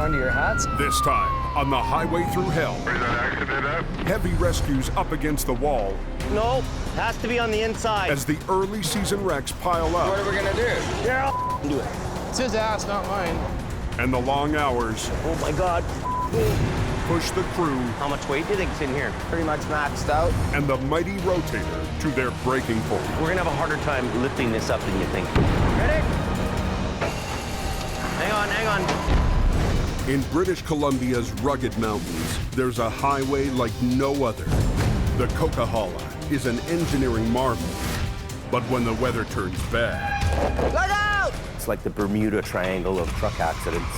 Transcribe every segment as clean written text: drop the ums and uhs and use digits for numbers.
on to your hats. This time on the Highway Thru Hell. Where's that accident at? Heavy rescues up against the wall. No, has to be on the inside. As the early season wrecks pile up. What are we gonna do? Yeah, I'll do it. It's his ass, not mine. And the long hours Oh my God. push the crew How much weight do you think's in here? Pretty much maxed out. and the mighty Rotator to their breaking point. We're gonna have a harder time lifting this up than you think. Ready? Hang on. In British Columbia's rugged mountains, there's a highway like no other. The Coquihalla is an engineering marvel. But when the weather turns bad, Look out! It's like the Bermuda Triangle of truck accidents.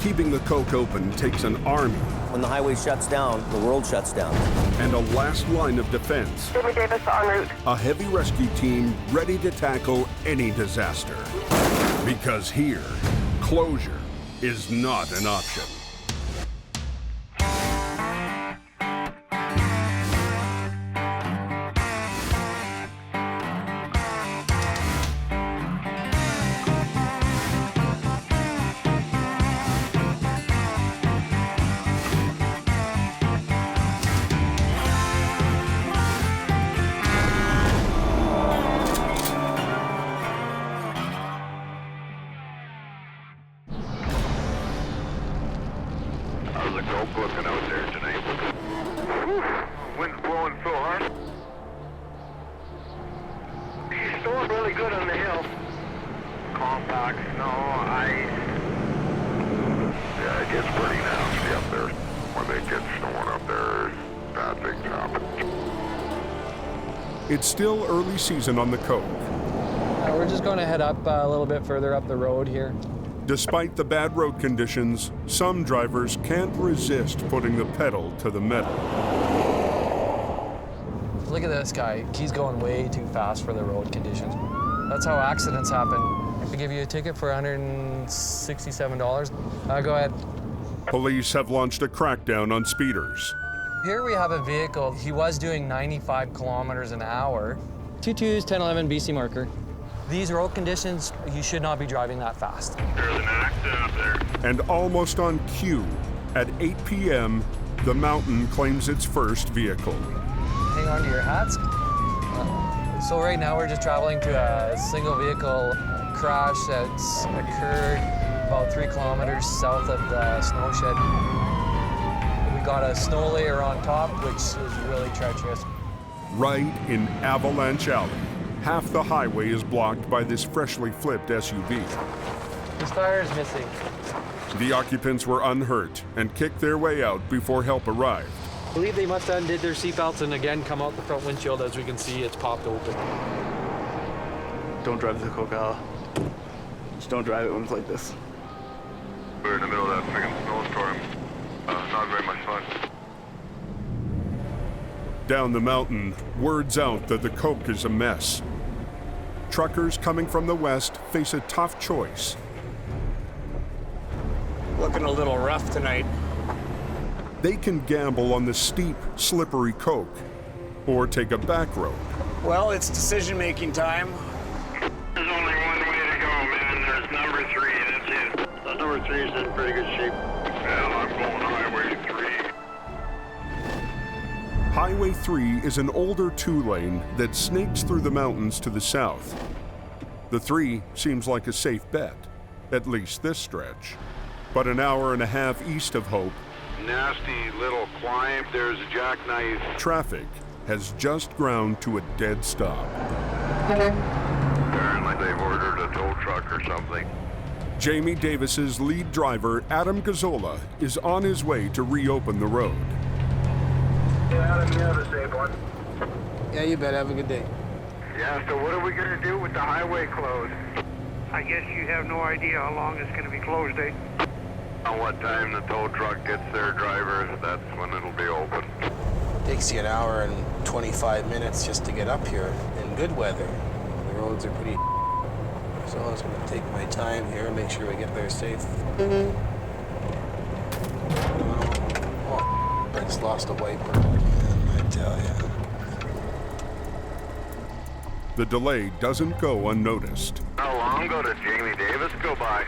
keeping the Coke open takes an army When the highway shuts down, the world shuts down. and a last line of defense. Jamie Davis en route. A heavy rescue team ready to tackle any disaster. Because here, closure is not an option. How's the Coke looking out there tonight? Whew. Wind's blowing so hard. He's storm really good on the hill. Compact snow, ice. Yeah, it gets pretty nasty up there. When they get snowing up there, bad things happen. It's still early season on the Coke. We're just going to head up a little bit further up the road here. Despite the bad road conditions, some drivers can't resist putting the pedal to the metal. Look at this guy. He's going way too fast for the road conditions. That's how accidents happen. I give you a ticket for $167. Go ahead. Police have launched a crackdown on speeders. Here we have a vehicle. He was doing 95 kilometers an hour. 22's 1011 BC marker. These road conditions, you should not be driving that fast. There's an accident up there. And almost on cue, at 8 p.m., the mountain claims its first vehicle. Hang on to your hats. So right now we're just traveling to a single vehicle crash that's occurred about 3 kilometers south of the snow shed. We got a snow layer on top, which is really treacherous. Right in Avalanche Alley, half the highway is blocked by this freshly flipped SUV. His tire is missing. The occupants were unhurt and kicked their way out before help arrived. I believe they must have undid their seatbelts and again come out the front windshield. As we can see, it's popped open. Don't drive the Coquihalla. Just don't drive it when it's like this. We're in the middle of that freaking snowstorm. Not very much fun. Down the mountain, word's out that the Coke is a mess. Truckers coming from the west face a tough choice. Looking a little rough tonight. They can gamble on the steep, slippery Coke, or take a back road. Well, it's decision-making time. There's only one way to go, man. There's number 3, that's it. So number 3 is in pretty good shape. Well, I'm going Highway 3. Highway 3 is an older 2-lane that snakes through the mountains to the south. The 3 seems like a safe bet, at least this stretch. But an hour and a half east of Hope, Nasty little climb. There's a jackknife. traffic has just ground to a dead stop. Apparently they've ordered a tow truck or something. Jamie Davis's lead driver, Adam Gazzola, is on his way to reopen the road. Adam, you have a safe one. Yeah, you bet. Have a good day. Yeah, so what are we going to do with the highway closed? I guess you have no idea how long it's going to be closed, eh? On what time the tow truck gets their driver, that's when it'll be open. Takes you an hour and 25 minutes just to get up here in good weather. The roads are pretty so I was going to take my time here and make sure we get there safe. Oh, I just lost a wiper, I tell you. The delay doesn't go unnoticed. How long ago did Jamie Davis go by?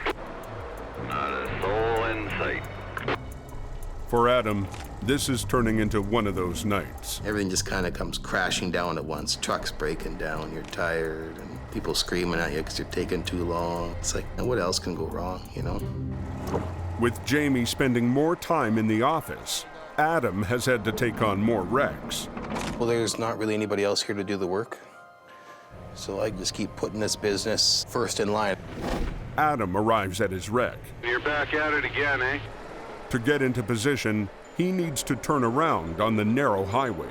Not a soul in sight. For Adam, this is turning into one of those nights. Everything just kind of comes crashing down at once. Trucks breaking down, you're tired, and people screaming at you because you're taking too long. It's like, what else can go wrong, you know? With Jamie spending more time in the office, Adam has had to take on more wrecks. Well, there's not really anybody else here to do the work. So I just keep putting this business first in line. Adam arrives at his wreck. You're back at it again, eh? To get into position, he needs to turn around on the narrow highway.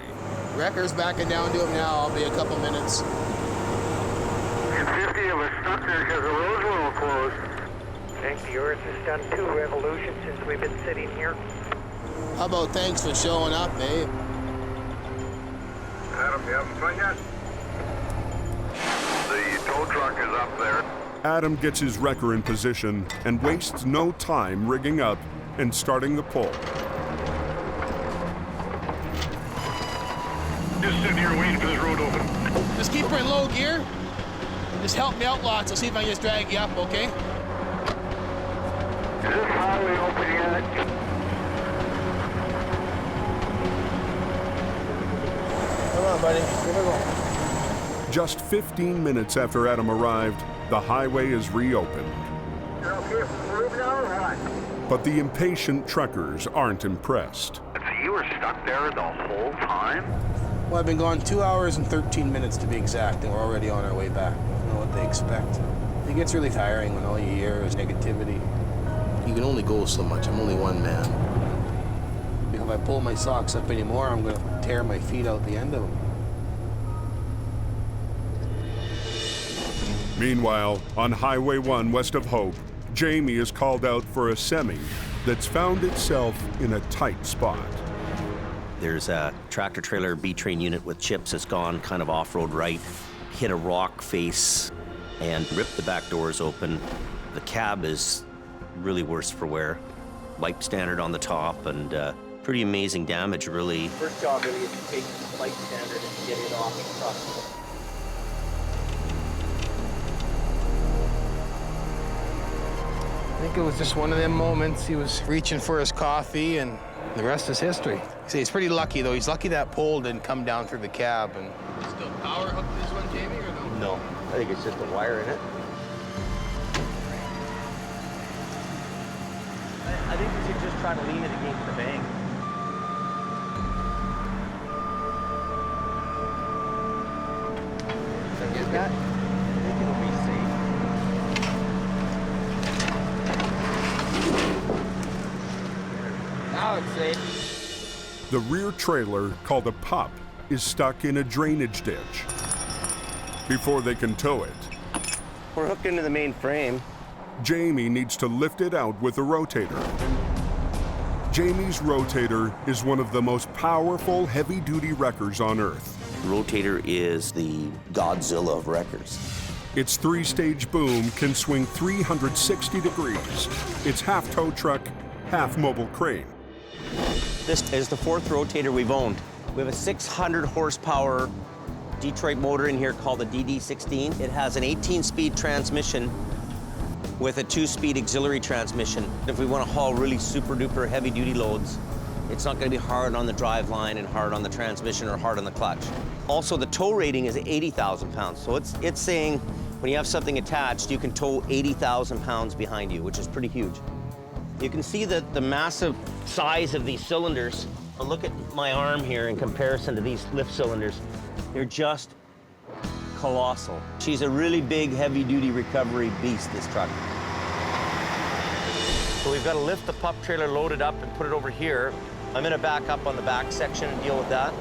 Wrecker's backing down to him now. I'll be a couple minutes. And 50 of us stuck there because the roads were all closed. Thank the Earth has done 2 revolutions since we've been sitting here. How about thanks for showing up, eh? Adam, you having fun yet? The tow truck is up there. Adam gets his wrecker in position and wastes no time rigging up and starting the pull. Just sitting here waiting for this road open. Just keep her in low gear. Just help me out lots. I'll see if I can just drag you up, okay? Is this highway open yet? Come on, buddy. Here we go. Just 15 minutes after Adam arrived, the highway is reopened. You're okay from the roof now or what? But the impatient truckers aren't impressed. So you were stuck there the whole time? Well, I've been gone 2 hours and 13 minutes to be exact, and we're already on our way back. I don't know what they expect. It gets really tiring when all you hear is negativity. You can only go so much. I'm only one man. If I pull my socks up anymore, I'm gonna tear my feet out the end of them. Meanwhile, on Highway 1 west of Hope, Jamie is called out for a semi that's found itself in a tight spot. There's a tractor-trailer B-train unit with chips that's gone kind of off-road right, hit a rock face, and ripped the back doors open. The cab is really worse for wear. Light standard on the top, and pretty amazing damage, really. First job really is to take the light standard and get it off the truck. I think it was just one of them moments. He was reaching for his coffee, and the rest is history. See, he's pretty lucky, though. He's lucky that pole didn't come down through the cab. And still power hooked this one, Jamie, or no? No, I think it's just a wire in it. I think we should just try to lean it against the bank. Get that? I think it'll be safe. Now it's safe. The rear trailer, called a pup, is stuck in a drainage ditch. Before they can tow it, We're hooked into the main frame. Jamie needs to lift it out with a rotator. Jamie's rotator is one of the most powerful heavy-duty wreckers on Earth. Rotator is the Godzilla of wreckers. Its 3-stage boom can swing 360 degrees. It's half tow truck, half mobile crane. This is the 4th rotator we've owned. We have a 600 horsepower Detroit motor in here called the DD16. It has an 18-speed transmission with a 2-speed auxiliary transmission. If we want to haul really super duper heavy duty loads, it's not going to be hard on the drive line and hard on the transmission or hard on the clutch. Also, the tow rating is 80,000 pounds. So it's saying when you have something attached, you can tow 80,000 pounds behind you, which is pretty huge. You can see the massive size of these cylinders. Look at my arm here in comparison to these lift cylinders. They're just colossal. She's a really big, heavy-duty recovery beast, this truck. So we've got to lift the pup trailer, load it up, and put it over here. I'm gonna back up on the back section and deal with that.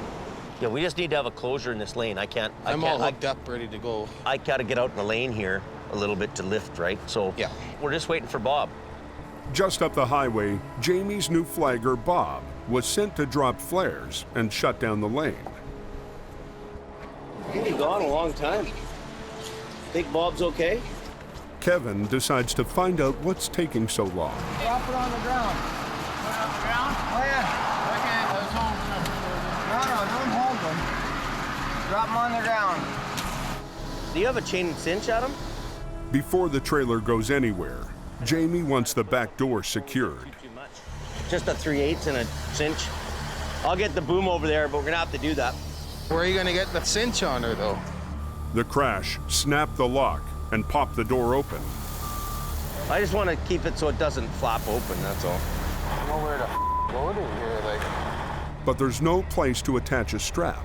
Yeah, we just need to have a closure in this lane. I'm all hooked up, ready to go. I gotta get out in the lane here a little bit to lift, right? So yeah, we're just waiting for Bob. Just up the highway, Jamie's new flagger, Bob, was sent to drop flares and shut down the lane. You've been gone a long time. Think Bob's okay? Kevin decides to find out what's taking so long. Drop it on the ground. Put it on the ground? Oh, yeah. Okay, let's hold them. No, don't hold them. Drop them on the ground. Do you have a chain and cinch, Adam? Before the trailer goes anywhere, Jamie wants the back door secured. Too much. Just a 3/8 and a cinch. I'll get the boom over there, but we're gonna have to do that. Where are you gonna get the cinch on her, though? The crash snapped the lock and popped the door open. I just want to keep it so it doesn't flap open, that's all. I don't know where to load it here, like. But there's no place to attach a strap.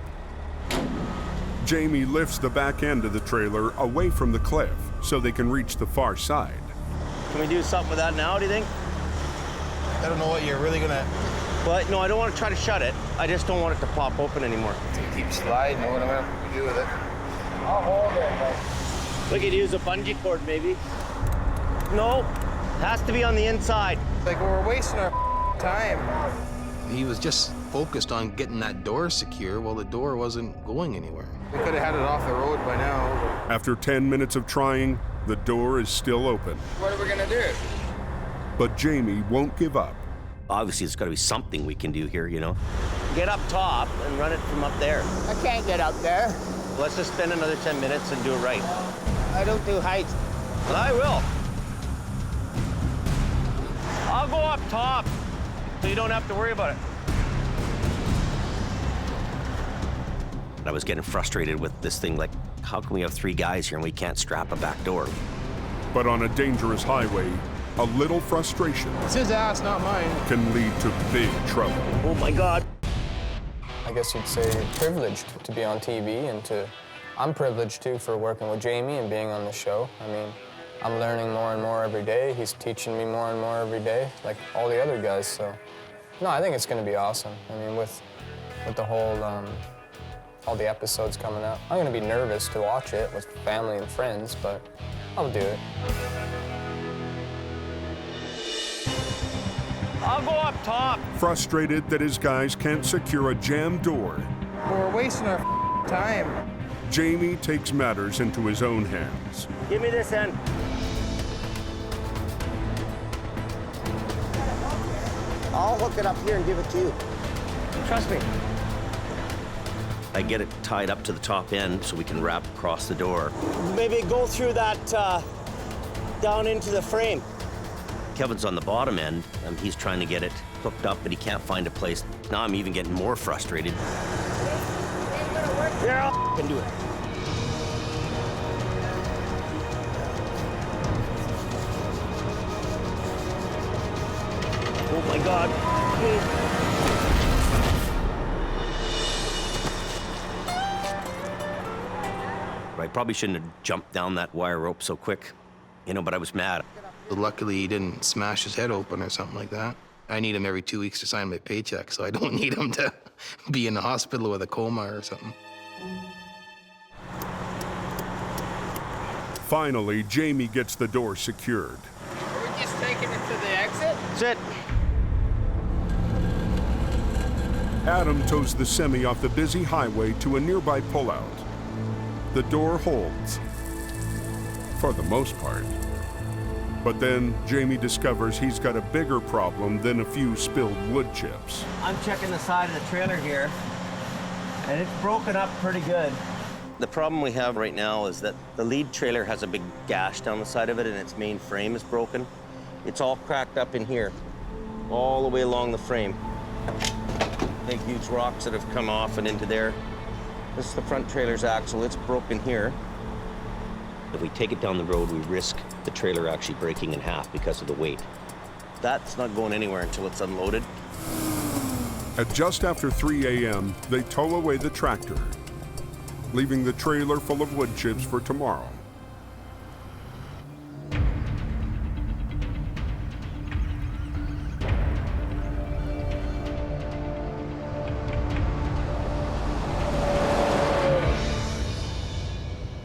Jamie lifts the back end of the trailer away from the cliff so they can reach the far side. Can we do something with that now, do you think? I don't know what you're really gonna. But no, I don't want to try to shut it. I just don't want it to pop open anymore. Keep sliding. What am I gonna do with it? I'll hold it. We could use a bungee cord, maybe. No, has to be on the inside. Like we're wasting our time. He was just focused on getting that door secure while the door wasn't going anywhere. We could have had it off the road by now. After 10 minutes of trying, the door is still open. What are we gonna do? But Jamie won't give up. Obviously, there's got to be something we can do here, you know? Get up top and run it from up there. I can't get up there. Let's just spend another 10 minutes and do it right. I don't do heights. But I will. I'll go up top so you don't have to worry about it. I was getting frustrated with this thing, like, how can we have 3 guys here and we can't strap a back door? But on a dangerous highway, a little frustration It's his ass, not mine. can lead to big trouble. Oh my God. I guess you'd say privileged to be on TV and I'm privileged too for working with Jamie and being on the show. I mean, I'm learning more and more every day. He's teaching me more and more every day, like all the other guys, so. No, I think it's gonna be awesome. I mean, with the whole, all the episodes coming out. I'm gonna be nervous to watch it with family and friends, but I'll do it. I'll go up top. Frustrated that his guys can't secure a jammed door, We're wasting our time. Jamie takes matters into his own hands. Give me this end. I'll hook it up here and give it to you. Trust me. I get it tied up to the top end so we can wrap across the door. Maybe go through that, down into the frame. Kevin's on the bottom end, and he's trying to get it hooked up, but he can't find a place. Now I'm even getting more frustrated. Here, I can do it. Oh my God. I probably shouldn't have jumped down that wire rope so quick, you know, but I was mad. Luckily, he didn't smash his head open or something like that. I need him every 2 weeks to sign my paycheck, so I don't need him to be in the hospital with a coma or something. Finally, Jamie gets the door secured. Are we just taking it to the exit? That's it. Adam tows the semi off the busy highway to a nearby pullout. The door holds, for the most part. But then Jamie discovers he's got a bigger problem than a few spilled wood chips. I'm checking the side of the trailer here, and it's broken up pretty good. The problem we have right now is that the lead trailer has a big gash down the side of it, and its main frame is broken. It's all cracked up in here, all the way along the frame. Big, huge rocks that have come off and into there. This is the front trailer's axle. It's broken here. If we take it down the road, we risk the trailer actually breaking in half because of the weight. That's not going anywhere until it's unloaded. At just after 3 a.m., they tow away the tractor, leaving the trailer full of wood chips for tomorrow.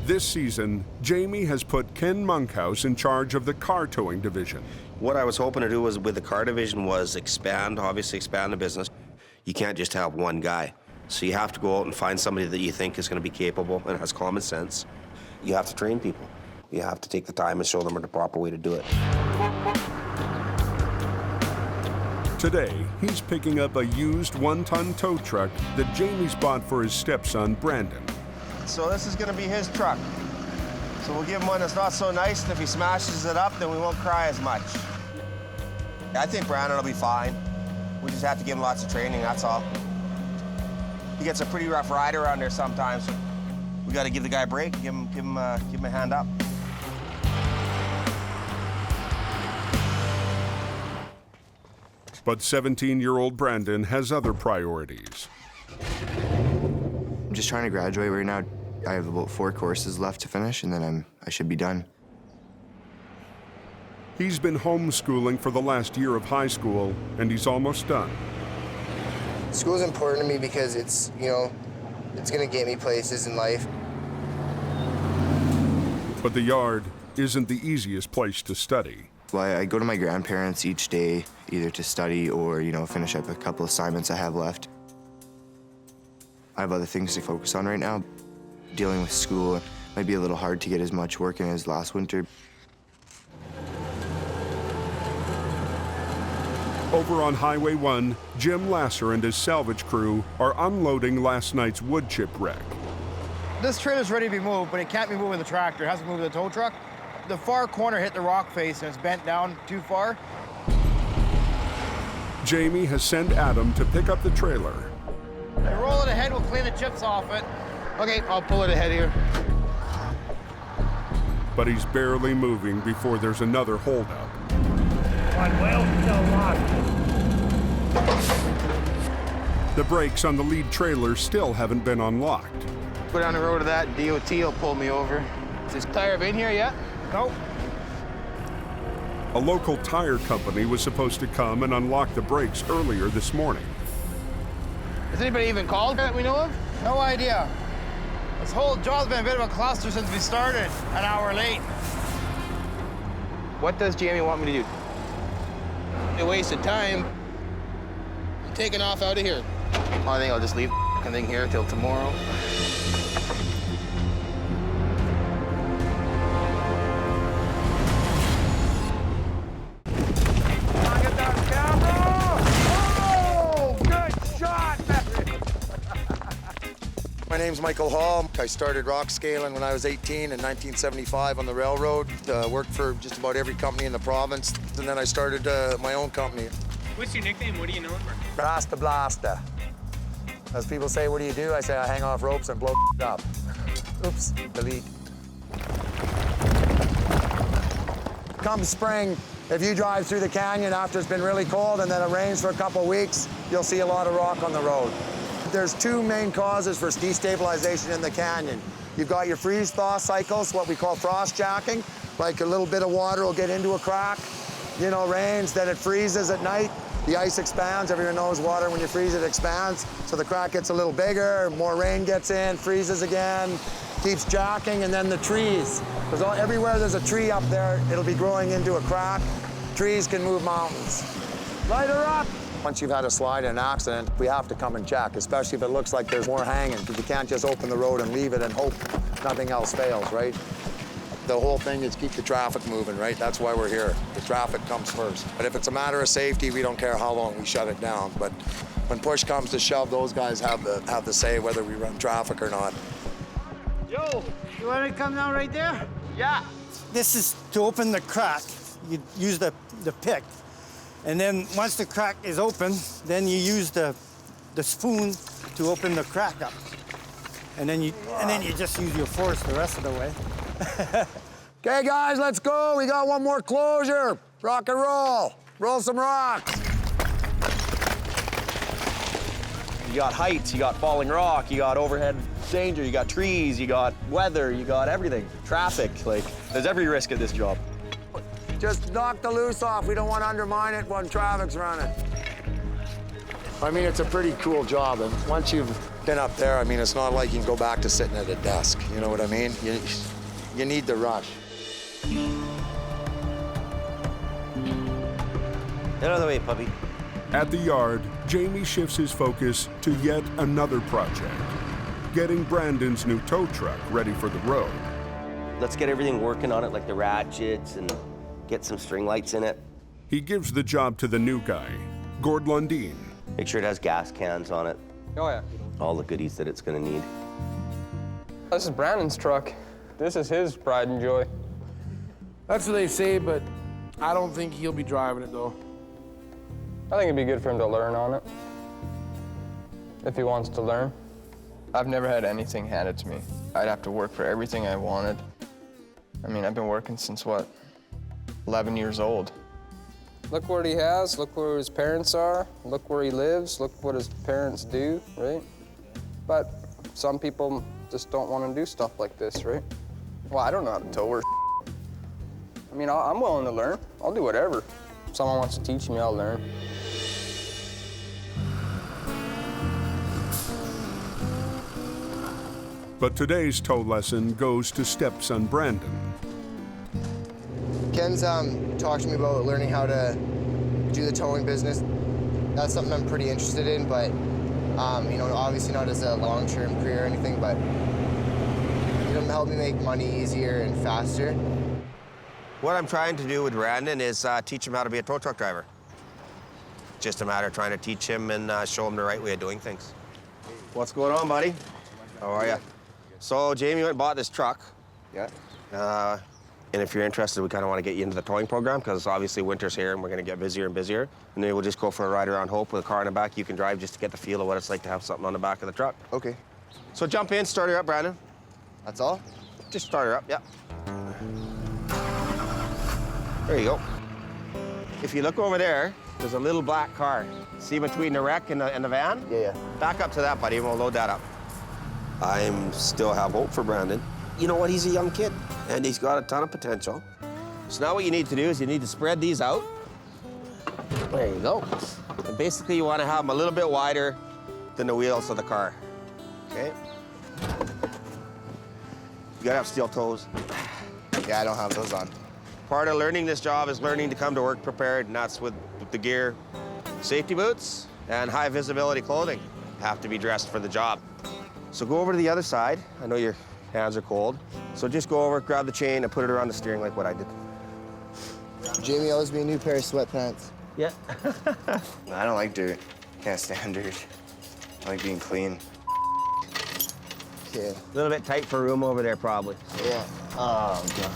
This season, Jamie has put Ken Monkhouse in charge of the car towing division. What I was hoping to do was with the car division was obviously expand the business. You can't just have one guy. So you have to go out and find somebody that you think is going to be capable and has common sense. You have to train people. You have to take the time and show them the proper way to do it. Today, he's picking up a used one-ton tow truck that Jamie's bought for his stepson, Brandon. So this is going to be his truck. So we'll give him one that's not so nice, and if he smashes it up, then we won't cry as much. I think Brandon will be fine. We just have to give him lots of training, that's all. He gets a pretty rough ride around there sometimes. We got to give the guy a break, give him a hand up. But 17-year-old Brandon has other priorities. I'm just trying to graduate right now. I have about 4 courses left to finish, and then I should be done. He's been homeschooling for the last year of high school, and he's almost done. School's important to me because it's, you know, it's gonna get me places in life. But the yard isn't the easiest place to study. Well, I go to my grandparents each day, either to study or, you know, finish up a couple assignments I have left. I have other things to focus on right now. Dealing with school might be a little hard to get as much work in as last winter. Over on Highway 1, Jim Lasser and his salvage crew are unloading last night's wood chip wreck. This trailer's ready to be moved, but it can't be moved with a tractor. It has to move with a tow truck. The far corner hit the rock face and it's bent down too far. Jamie has sent Adam to pick up the trailer. You roll it ahead, we'll clean the chips off it. Okay, I'll pull it ahead here. But he's barely moving before there's another holdup. One wheel still locked. The brakes on the lead trailer still haven't been unlocked. Go down the road to that, DOT will pull me over. Is this tire been here yet? Nope. A local tire company was supposed to come and unlock the brakes earlier this morning. Has anybody even called that we know of? No idea. This whole job's been a bit of a cluster since we started, an hour late. What does Jamie want me to do? A waste of time. I'm taking off out of here. I think I'll just leave the thing here till tomorrow. My name's Michael Hall. I started rock scaling when I was 18 in 1975 on the railroad. Worked for just about every company in the province. And then I started my own company. What's your nickname? What are you known for? Rasta Blasta. As people say, what do? I say I hang off ropes and blow up. Oops, delete. Come spring, if you drive through the canyon after it's been really cold and then it rains for a couple weeks, you'll see a lot of rock on the road. There's 2 main causes for destabilization in the canyon. You've got your freeze-thaw cycles, what we call frost jacking, like a little bit of water will get into a crack, you know, rains, then it freezes at night, the ice expands, everyone knows water, when you freeze it expands, so the crack gets a little bigger, more rain gets in, freezes again, keeps jacking, and then the trees. Because everywhere there's a tree up there, it'll be growing into a crack. Trees can move mountains. Light her up! Once you've had a slide and an accident, we have to come and check, especially if it looks like there's more hanging, because you can't just open the road and leave it and hope nothing else fails, right? The whole thing is keep the traffic moving, right? That's why we're here. The traffic comes first. But if it's a matter of safety, we don't care how long we shut it down. But when push comes to shove, those guys have the say whether we run traffic or not. Yo, you want to come down right there? Yeah. This is to open the crack. You use the pick. And then once the crack is open, then you use the spoon to open the crack up. And then you just use your force the rest of the way. Okay, guys, let's go. We got one more closure. Rock and roll. Roll some rocks. You got heights, you got falling rock, you got overhead danger, you got trees, you got weather, you got everything. Traffic, like, there's every risk at this job. Just knock the loose off. We don't want to undermine it when traffic's running. I mean, it's a pretty cool job, and once you've been up there, I mean, it's not like you can go back to sitting at a desk. You know what I mean? You need the rush. Get out of the way, puppy. At the yard, Jamie shifts his focus to yet another project, getting Brandon's new tow truck ready for the road. Let's get everything working on it, like the ratchets, and get some string lights in it. He gives the job to the new guy, Gord Lundeen. Make sure it has gas cans on it. Oh, yeah. All the goodies that it's gonna need. This is Brandon's truck. This is his pride and joy. That's what they say, but I don't think he'll be driving it, though. I think it'd be good for him to learn on it, if he wants to learn. I've never had anything handed to me. I'd have to work for everything I wanted. I mean, I've been working since, what, 11 years old. Look what he has, look where his parents are, look where he lives, look what his parents do, right? But some people just don't want to do stuff like this, right? Well, I don't know how to tow or I mean, I'm willing to learn. I'll do whatever. If someone wants to teach me, I'll learn. But today's tow lesson goes to stepson Brandon. Ken's talked to me about learning how to do the towing business. That's something I'm pretty interested in, but you know, obviously not as a long-term career or anything, but it'll help me make money easier and faster. What I'm trying to do with Brandon is teach him how to be a tow truck driver. Just a matter of trying to teach him and show him the right way of doing things. What's going on, buddy? How are you? So Jamie went and bought this truck. Yeah. And if you're interested, we kind of want to get you into the towing program because obviously winter's here and we're going to get busier and busier. And then we'll just go for a ride around Hope with a car in the back you can drive just to get the feel of what it's like to have something on the back of the truck. Okay. So jump in, start her up, Brandon. That's all? Just start her up, yeah. There you go. If you look over there, there's a little black car. See between the wreck and the van? Yeah. Back up to that, buddy, and we'll load that up. I still have hope for Brandon. You know what, he's a young kid, and he's got a ton of potential. So now what you need to do is you need to spread these out. There you go. And basically you want to have them a little bit wider than the wheels of the car, okay? You gotta have steel toes. Yeah, I don't have those on. Part of learning this job is learning to come to work prepared, and that's with the gear. Safety boots and high visibility clothing have to be dressed for the job. So go over to the other side. I know your hands are cold. So just go over, grab the chain, and put it around the steering like what I did. Jamie owes me a new pair of sweatpants. Yeah. I don't like dirt. Can't stand dirt. I like being clean. Yeah. A little bit tight for room over there, probably. Yeah. Oh, God.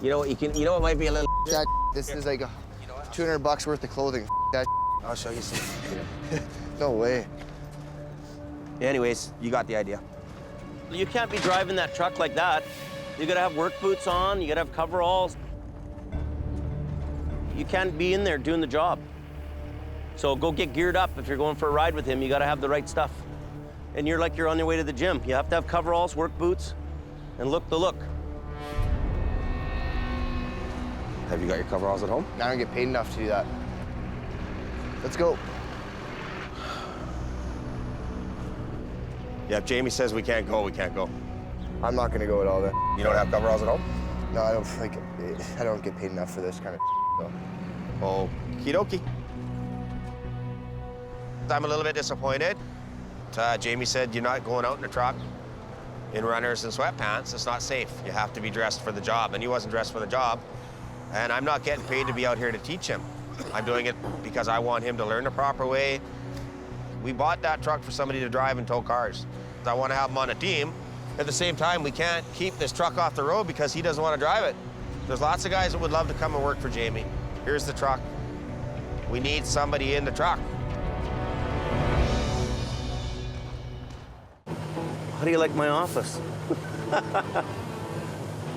You know what? You know what might be a little. That this is like $200 worth of clothing. That. I'll show you some. No way. Anyways, you got the idea. You can't be driving that truck like that. You gotta have work boots on, you gotta have coveralls. You can't be in there doing the job. So go get geared up. If you're going for a ride with him, you gotta have the right stuff. And you're like you're on your way to the gym. You have to have coveralls, work boots, and look the look. Have you got your coveralls at home? I don't get paid enough to do that. Let's go. Yeah, if Jamie says we can't go, we can't go. I'm not gonna go at all then. You don't have coveralls at home? No, I don't get paid enough for this kind of so. Okie dokie. I'm a little bit disappointed. Jamie said you're not going out in a truck in runners and sweatpants. It's not safe. You have to be dressed for the job, and he wasn't dressed for the job. And I'm not getting paid to be out here to teach him. I'm doing it because I want him to learn the proper way. We bought that truck for somebody to drive and tow cars. I want to have him on a team. At the same time, we can't keep this truck off the road because he doesn't want to drive it. There's lots of guys that would love to come and work for Jamie. Here's the truck. We need somebody in the truck. How do you like my office?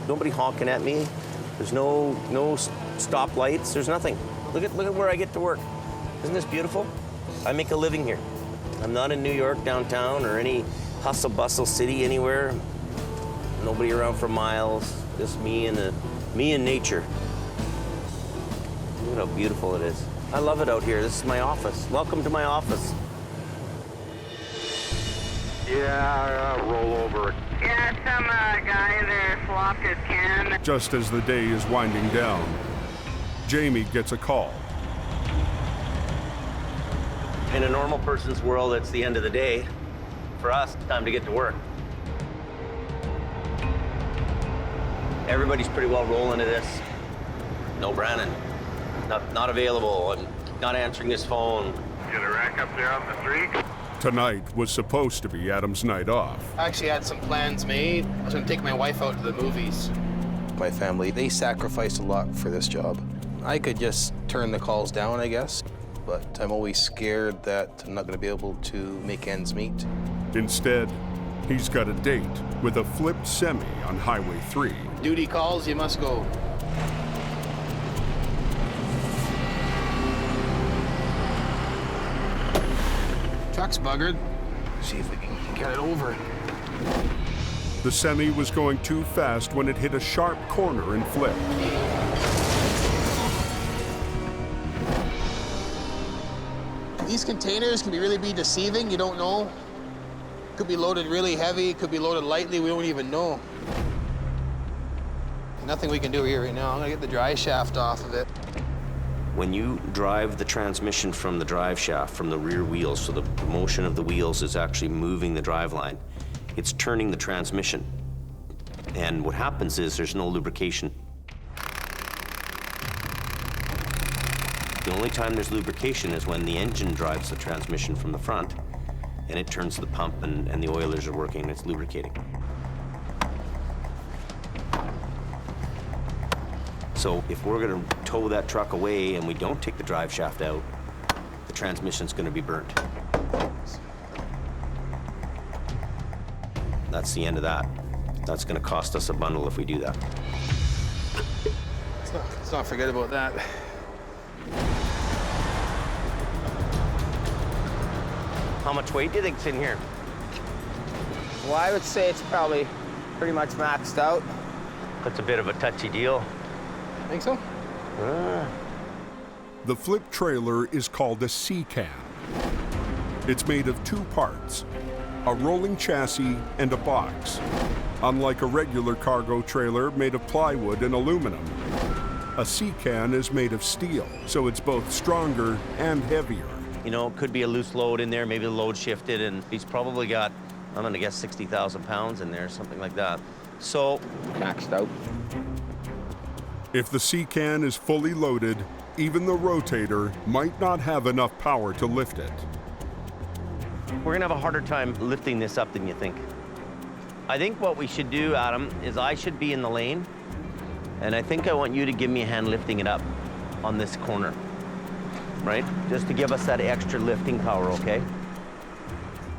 Nobody honking at me. There's no stoplights. There's nothing. Look at where I get to work. Isn't this beautiful? I make a living here. I'm not in New York downtown or any hustle bustle city anywhere. Nobody around for miles. Just me and nature. Look at how beautiful it is. I love it out here. This is my office. Welcome to my office. Yeah, roll over. Yeah, some guy there flopped his can. Just as the day is winding down, Jamie gets a call. In a normal person's world, it's the end of the day. For us, it's time to get to work. Everybody's pretty well rolling to this. No Brandon. Not available. I'm not answering his phone. Get a rack up there on the street. Tonight was supposed to be Adam's night off. I actually had some plans made. I was gonna take my wife out to the movies. with my family. They sacrificed a lot for this job. I could just turn the calls down, I guess, but I'm always scared that I'm not going to be able to make ends meet. Instead, he's got a date with a flipped semi on Highway 3. Duty calls, you must go. Truck's buggered. See if we can get it over. The semi was going too fast when it hit a sharp corner and flipped. These containers can really be deceiving. You don't know. Could be loaded really heavy, could be loaded lightly. We don't even know. Nothing we can do here right now. I'm gonna get the dry shaft off of it. When you drive the transmission from the drive shaft, from the rear wheels, so the motion of the wheels is actually moving the drive line, it's turning the transmission. And what happens is there's no lubrication. The only time there's lubrication is when the engine drives the transmission from the front, and it turns the pump and the oilers are working and it's lubricating. So if we're gonna tow that truck away and we don't take the drive shaft out, the transmission's gonna be burnt. That's the end of that. That's gonna cost us a bundle if we do that. Let's not forget about that. How much weight do you think's in here? Well, I would say it's probably pretty much maxed out. That's a bit of a touchy deal. Think so? The flip trailer is called a C-can. It's made of two parts, a rolling chassis and a box. Unlike a regular cargo trailer made of plywood and aluminum, a C-can is made of steel, so it's both stronger and heavier. You know, it could be a loose load in there, maybe the load shifted, and he's probably got, I'm gonna guess 60,000 pounds in there, something like that. So, maxed out. If the C-can is fully loaded, even the Rotator might not have enough power to lift it. We're gonna have a harder time lifting this up than you think. I think what we should do, Adam, is I should be in the lane, and I think I want you to give me a hand lifting it up on this corner, right? Just to give us that extra lifting power, okay?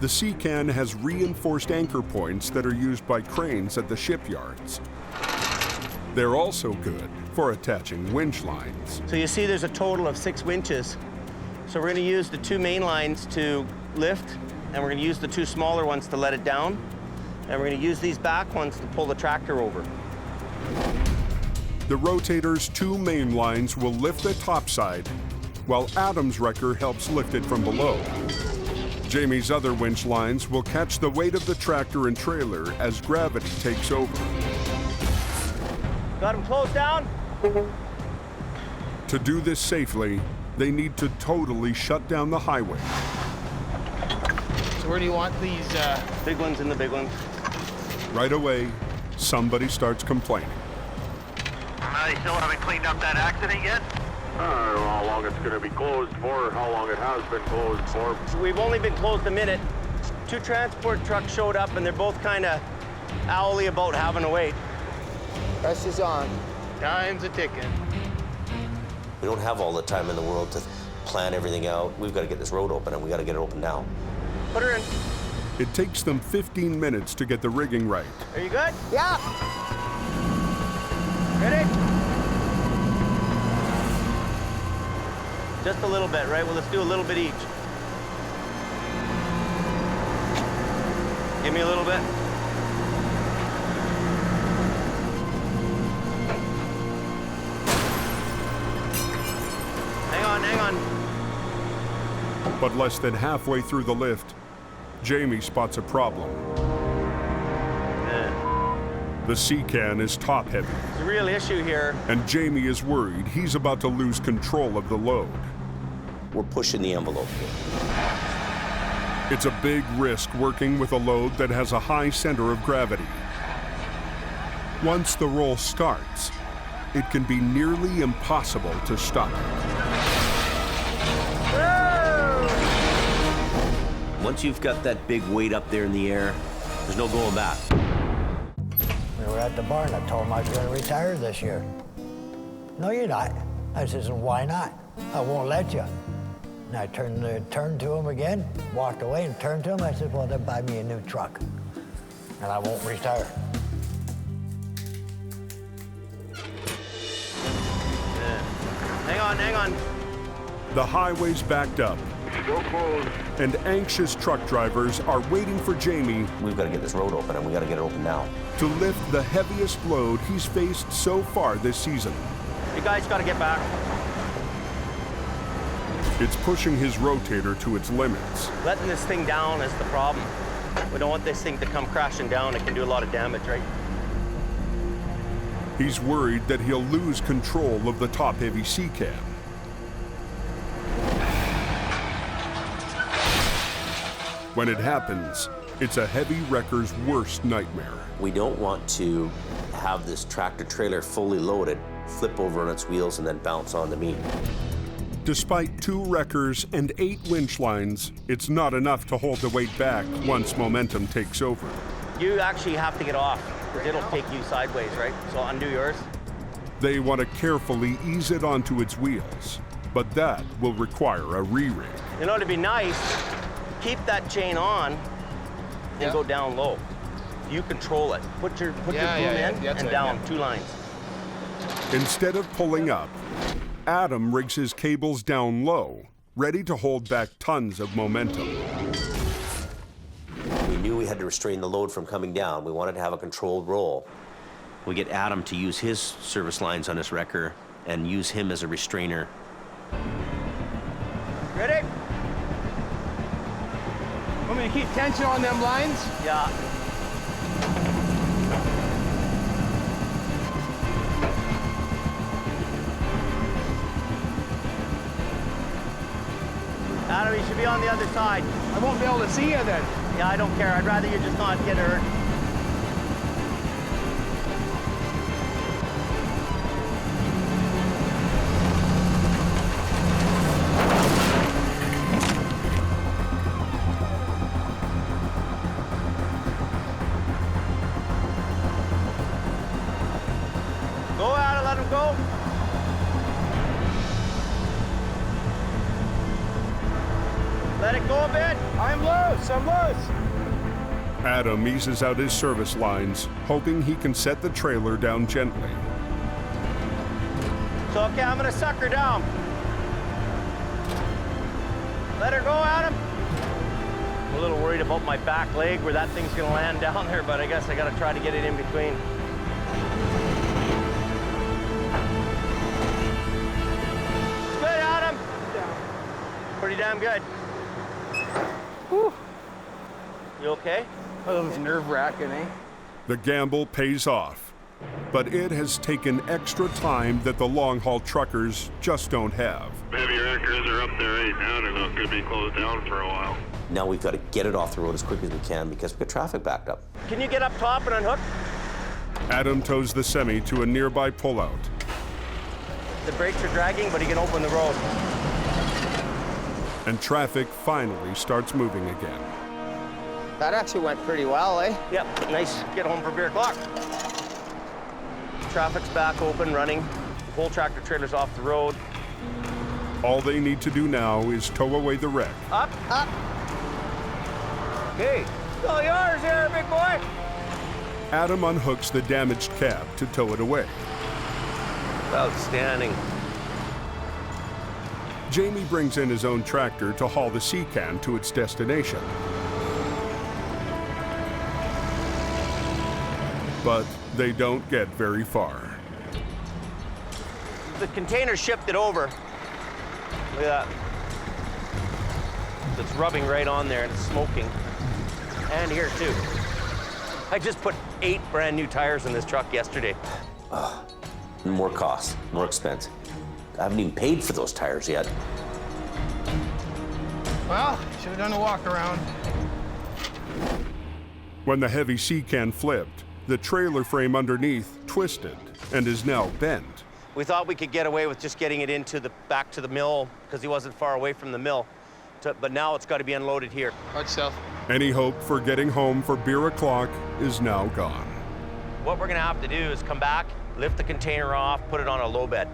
The C-can has reinforced anchor points that are used by cranes at the shipyards. They're also good for attaching winch lines. So you see there's a total of 6 winches. So we're gonna use the 2 main lines to lift, and we're gonna use the 2 smaller ones to let it down, and we're gonna use these back ones to pull the tractor over. The Rotator's 2 main lines will lift the topside, while Adam's wrecker helps lift it from below. Jamie's other winch lines will catch the weight of the tractor and trailer as gravity takes over. Got him closed down? To do this safely, they need to totally shut down the highway. So where do you want these? Big ones and the big ones. Right away, somebody starts complaining. They still haven't cleaned up that accident yet? I don't know how long it's going to be closed for, how long it has been closed for. We've only been closed a minute. 2 transport trucks showed up, and they're both kind of owly about having to wait. Pressure's on. Time's a ticking. We don't have all the time in the world to plan everything out. We've got to get this road open, and we got to get it open now. Put her in. It takes them 15 minutes to get the rigging right. Are you good? Yeah. Ready? Just a little bit, right? Well, let's do a little bit each. Give me a little bit. Hang on. But less than halfway through the lift, Jamie spots a problem. The C-can is top-heavy. There's a real issue here. And Jamie is worried he's about to lose control of the load. We're pushing the envelope here. It's a big risk working with a load that has a high center of gravity. Once the roll starts, it can be nearly impossible to stop it. Once you've got that big weight up there in the air, there's no going back. we were at the barn. I told him I was going to retire this year. No, you're not. I says, why not? I won't let you. And I turned to him again, walked away and turned to him. I said, well, then buy me a new truck, and I won't retire. Hang on. The highway's backed up, and anxious truck drivers are waiting for Jamie. We've got to get this road open, and we got to get it open now. To lift the heaviest load he's faced so far this season. You guys got to get back. It's pushing his rotator to its limits. Letting this thing down is the problem. We don't want this thing to come crashing down. It can do a lot of damage, right? He's worried that he'll lose control of the top-heavy C-cam. When it happens, it's a heavy wrecker's worst nightmare. We don't want to have this tractor-trailer fully loaded, flip over on its wheels, and then bounce onto me. Despite 2 wreckers and 8 winch lines, it's not enough to hold the weight back once momentum takes over. You actually have to get off, because it'll take you sideways, right? So undo yours. They want to carefully ease it onto its wheels, but that will require a re-rig. You know, to be nice, keep that chain on and go down low. You control it. Put your boom in and down, 2 lines. Instead of pulling up, Adam rigs his cables down low, ready to hold back tons of momentum. We knew we had to restrain the load from coming down. We wanted to have a controlled roll. We get Adam to use his service lines on this wrecker and use him as a restrainer. Ready? Want me to keep tension on them lines? Yeah. Adam, you should be on the other side. I won't be able to see you then. Yeah, I don't care. I'd rather you just not get hurt. Go, Adam, let him go. Let it go a bit. I'm loose. Adam eases out his service lines, hoping he can set the trailer down gently. So, okay, I'm gonna suck her down. Let her go, Adam. I'm a little worried about my back leg where that thing's gonna land down there, but I guess I gotta try to get it in between. It's good, Adam. Pretty damn good. Whew. You okay? Oh, it was nerve-wracking, eh? The gamble pays off, but it has taken extra time that the long-haul truckers just don't have. Heavy wreckers are up there right now. They're not going to be closed down for a while. Now we've got to get it off the road as quick as we can because we've got traffic backed up. Can you get up top and unhook? Adam tows the semi to a nearby pullout. The brakes are dragging, but he can open the road. And traffic finally starts moving again. That actually went pretty well, eh? Yep, nice. Get home for beer o'clock. Traffic's back open, running. The whole tractor trailer's off the road. All they need to do now is tow away the wreck. Up. Okay, it's all yours here, big boy. Adam unhooks the damaged cab to tow it away. Outstanding. Jamie brings in his own tractor to haul the C-can to its destination. But they don't get very far. The container shifted over. Look at that. It's rubbing right on there and it's smoking. And here too. I just put 8 brand new tires in this truck yesterday. More cost, more expense. I haven't even paid for those tires yet. Well, should have done a walk around. When the heavy C-can flipped, the trailer frame underneath twisted and is now bent. We thought we could get away with just getting it back to the mill because he wasn't far away from the mill. But now it's got to be unloaded here. Watch yourself. Any hope for getting home for beer o'clock is now gone. What we're gonna have to do is come back, lift the container off, put it on a low bed.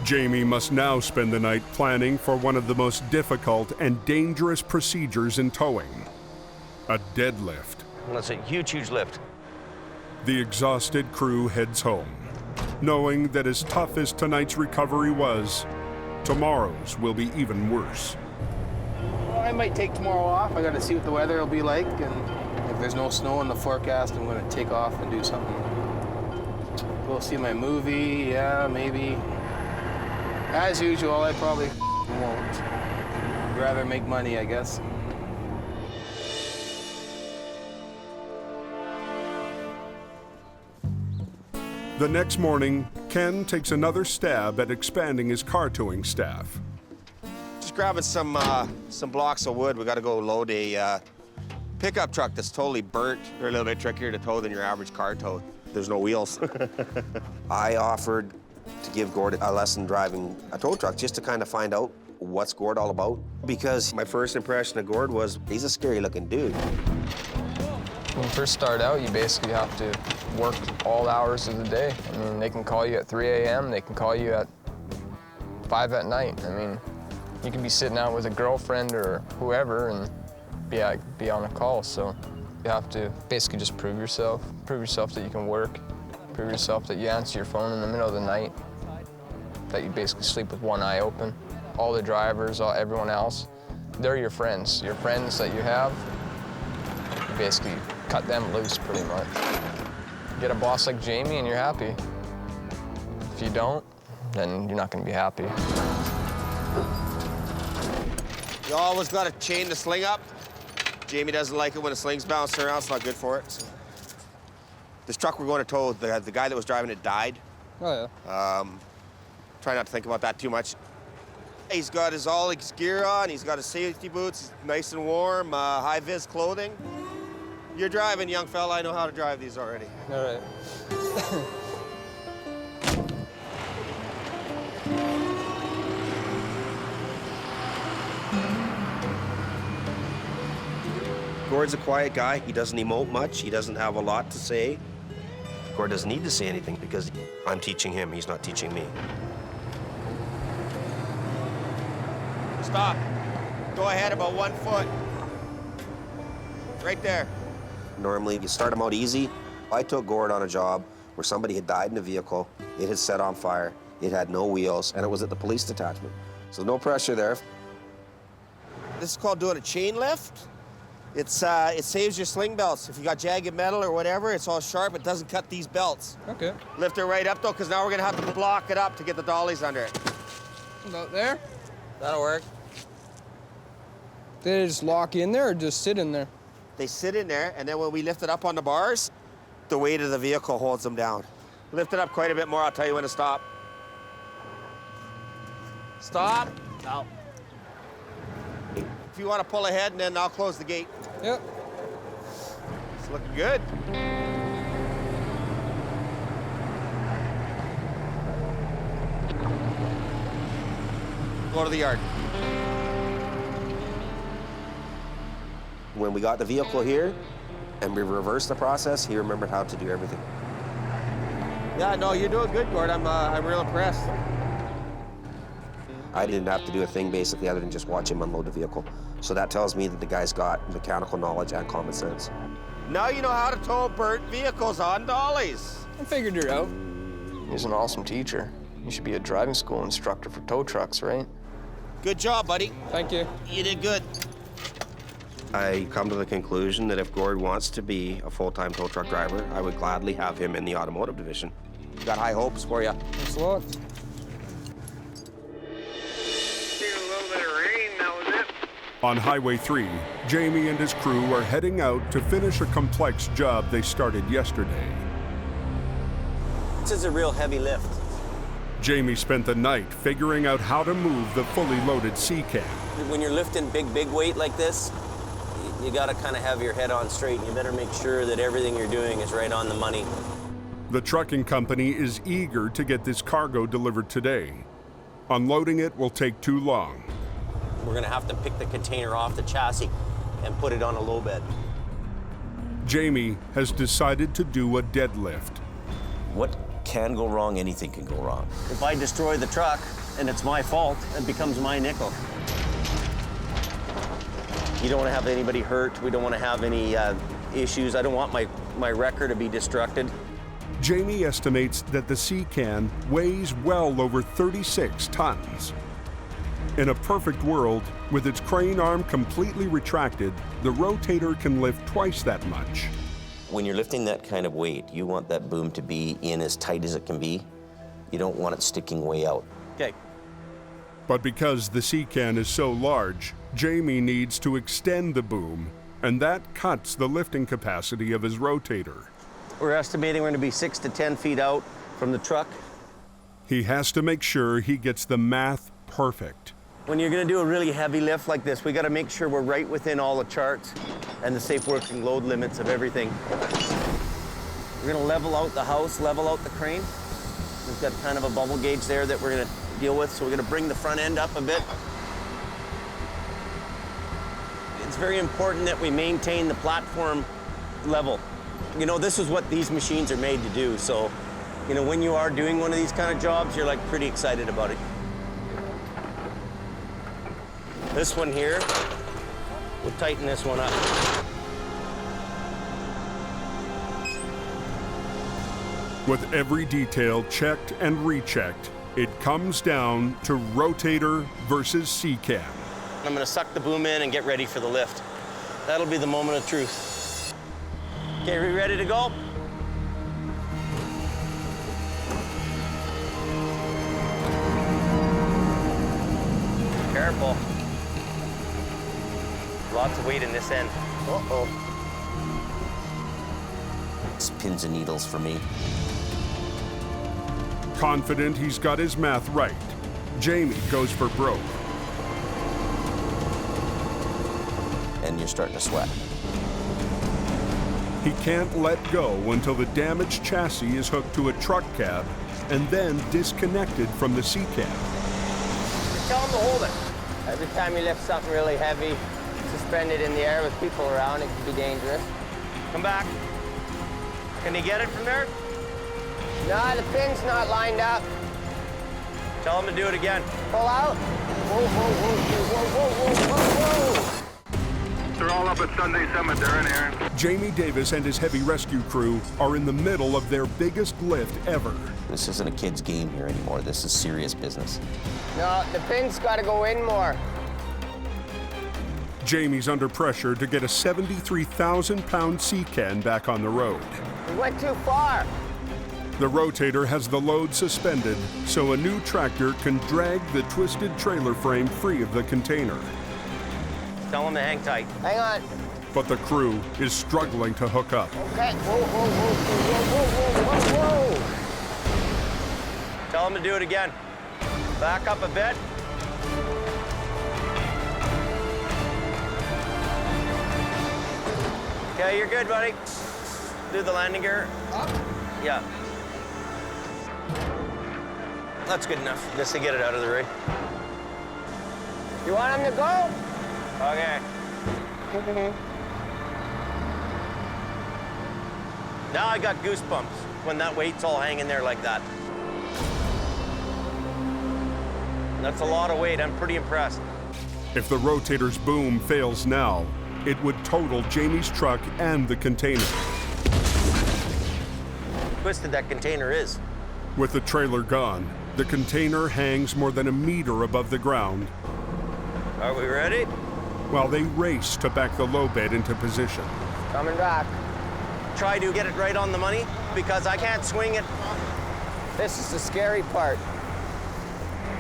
Jamie must now spend the night planning for one of the most difficult and dangerous procedures in towing, a deadlift. Well, it's a huge, huge lift. The exhausted crew heads home, knowing that as tough as tonight's recovery was, tomorrow's will be even worse. Well, I might take tomorrow off. I got to see what the weather will be like, and if there's no snow in the forecast, I'm going to take off and do something. Go see my movie, yeah, maybe. As usual, I probably won't. I'd rather make money, I guess. The next morning, Ken takes another stab at expanding his car towing staff. Just grabbing some blocks of wood. We got to go load a pickup truck that's totally burnt. They're a little bit trickier to tow than your average car tow. There's no wheels. I offered to give Gord a lesson driving a tow truck just to kind of find out what's Gord all about. Because my first impression of Gord was he's a scary looking dude. When you first start out, you basically have to work all hours of the day. I mean, they can call you at 3 a.m., they can call you at 5 at night. I mean, you can be sitting out with a girlfriend or whoever and be on a call, so you have to basically just prove yourself that you can work, prove yourself that you answer your phone in the middle of the night, that you basically sleep with one eye open. All the drivers, everyone else, they're your friends that you have. You basically cut them loose pretty much. Get a boss like Jamie and you're happy. If you don't, then you're not gonna be happy. You always got to chain the sling up. Jamie doesn't like it when the sling's bouncing around. It's not good for it. So. This truck we're going to tow, the guy that was driving it died. Oh, yeah. Try not to think about that too much. He's got all his gear on. He's got his safety boots, nice and warm, high-vis clothing. You're driving, young fella. I know how to drive these already. All right. Gord's a quiet guy. He doesn't emote much. He doesn't have a lot to say. Gord doesn't need to say anything because I'm teaching him. He's not teaching me. Stop. Go ahead about 1 foot. Right there. Normally, you start them out easy. I took Gord on a job where somebody had died in a vehicle. It had set on fire. It had no wheels, and it was at the police detachment. So no pressure there. This is called doing a chain lift. It saves your sling belts. If you got jagged metal or whatever, it's all sharp. It doesn't cut these belts. Okay. Lift it right up, though, because now we're going to have to block it up to get the dollies under it. About there? That'll work. They just lock in there or just sit in there? They sit in there, and then when we lift it up on the bars, the weight of the vehicle holds them down. Lift it up quite a bit more, I'll tell you when to stop. Stop. No. If you want to pull ahead, and then I'll close the gate. Yep. It's looking good. Go to the yard. When we got the vehicle here and we reversed the process, he remembered how to do everything. Yeah, no, you're doing good, Gord. I'm real impressed. I didn't have to do a thing basically other than just watch him unload the vehicle. So that tells me that the guy's got mechanical knowledge and common sense. Now you know how to tow burnt vehicles on dollies. I figured you're out. He's an awesome teacher. You should be a driving school instructor for tow trucks, right? Good job, buddy. Thank you. You did good. I come to the conclusion that if Gord wants to be a full-time tow truck driver, I would gladly have him in the automotive division. Got high hopes for you. Thanks a lot. On Highway 3, Jamie and his crew are heading out to finish a complex job they started yesterday. This is a real heavy lift. Jamie spent the night figuring out how to move the fully loaded C-cam. When you're lifting big weight like this, you gotta kind of have your head on straight. You better make sure that everything you're doing is right on the money. The trucking company is eager to get this cargo delivered today. Unloading it will take too long. We're gonna have to pick the container off the chassis and put it on a low bed. Jamie has decided to do a deadlift. What can go wrong? Anything can go wrong. If I destroy the truck and it's my fault, it becomes my nickel. You don't want to have anybody hurt. We don't want to have any issues. I don't want my wrecker to be destructed. Jamie estimates that the Sea-Can weighs well over 36 tons. In a perfect world, with its crane arm completely retracted, the Rotator can lift twice that much. When you're lifting that kind of weight, you want that boom to be in as tight as it can be. You don't want it sticking way out. Okay. But because the Sea-Can is so large, Jamie needs to extend the boom, and that cuts the lifting capacity of his Rotator. We're estimating we're going to be 6 to 10 feet out from the truck. He has to make sure he gets the math perfect. When you're going to do a really heavy lift like this, we got to make sure we're right within all the charts and the safe working load limits of everything. We're going to level out the house, level out the crane. We've got kind of a bubble gauge there that we're going to deal with, so we're going to bring the front end up a bit. It's very important that we maintain the platform level. You know, this is what these machines are made to do, so, you know, when you are doing one of these kind of jobs, you're like pretty excited about it. This one here, we'll tighten this one up. With every detail checked and rechecked, it comes down to Rotator versus Sea-Can. I'm gonna suck the boom in and get ready for the lift. That'll be the moment of truth. Okay, are we ready to go? Careful. Lots of weight in this end. Uh-oh. It's pins and needles for me. Confident he's got his math right, Jamie goes for broke. And you're starting to sweat. He can't let go until the damaged chassis is hooked to a truck cab and then disconnected from the Sea-Can. Tell him to hold it. Every time you lift something really heavy, suspended in the air with people around, it can be dangerous. Come back. Can you get it from there? No, the pin's not lined up. Tell him to do it again. Pull out. Whoa, whoa, whoa, whoa, whoa, whoa, whoa. They're all up at Sunday Cemetery here. Jamie Davis and his heavy rescue crew are in the middle of their biggest lift ever. This isn't a kid's game here anymore. This is serious business. No, the pin's got to go in more. Jamie's under pressure to get a 73,000-pound Sea-Can back on the road. We went too far. The Rotator has the load suspended, so a new tractor can drag the twisted trailer frame free of the container. Tell him to hang tight. Hang on. But the crew is struggling to hook up. Okay. Whoa, whoa, whoa, whoa, whoa, whoa, whoa. Tell him to do it again. Back up a bit. Okay, you're good, buddy. Do the landing gear. Up? Yeah. That's good enough, just to get it out of the rig. You want him to go? Okay. Now I got goosebumps when that weight's all hanging there like that. That's a lot of weight. I'm pretty impressed. If the Rotator's boom fails now, it would total Jamie's truck and the container. Twisted that container is. With the trailer gone, the container hangs more than a meter above the ground. Are we ready? While they race to back the low bed into position. Coming back. Try to get it right on the money because I can't swing it. This is the scary part.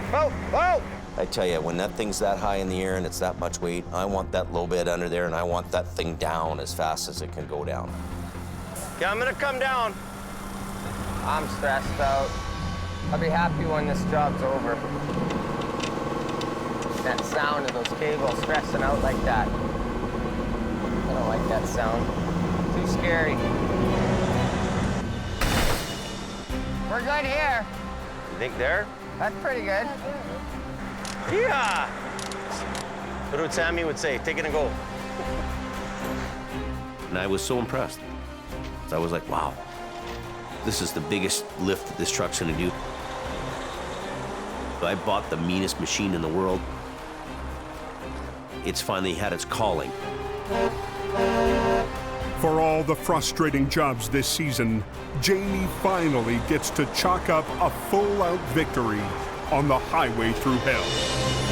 Whoa, whoa! I tell you, when that thing's that high in the air and it's that much weight, I want that low bed under there and I want that thing down as fast as it can go down. Okay, I'm gonna come down. I'm stressed out. I'll be happy when this job's over. That sound of those cables stressing out like that. I don't like that sound. Too scary. We're good here. You think there? That's pretty good. Yeah! What would Sammy would say? Take it and go. And I was so impressed. So I was like, wow, this is the biggest lift that this truck's gonna do. I bought the meanest machine in the world. It's finally had its calling. For all the frustrating jobs this season, Jamie finally gets to chalk up a full-out victory on the Highway Thru Hell.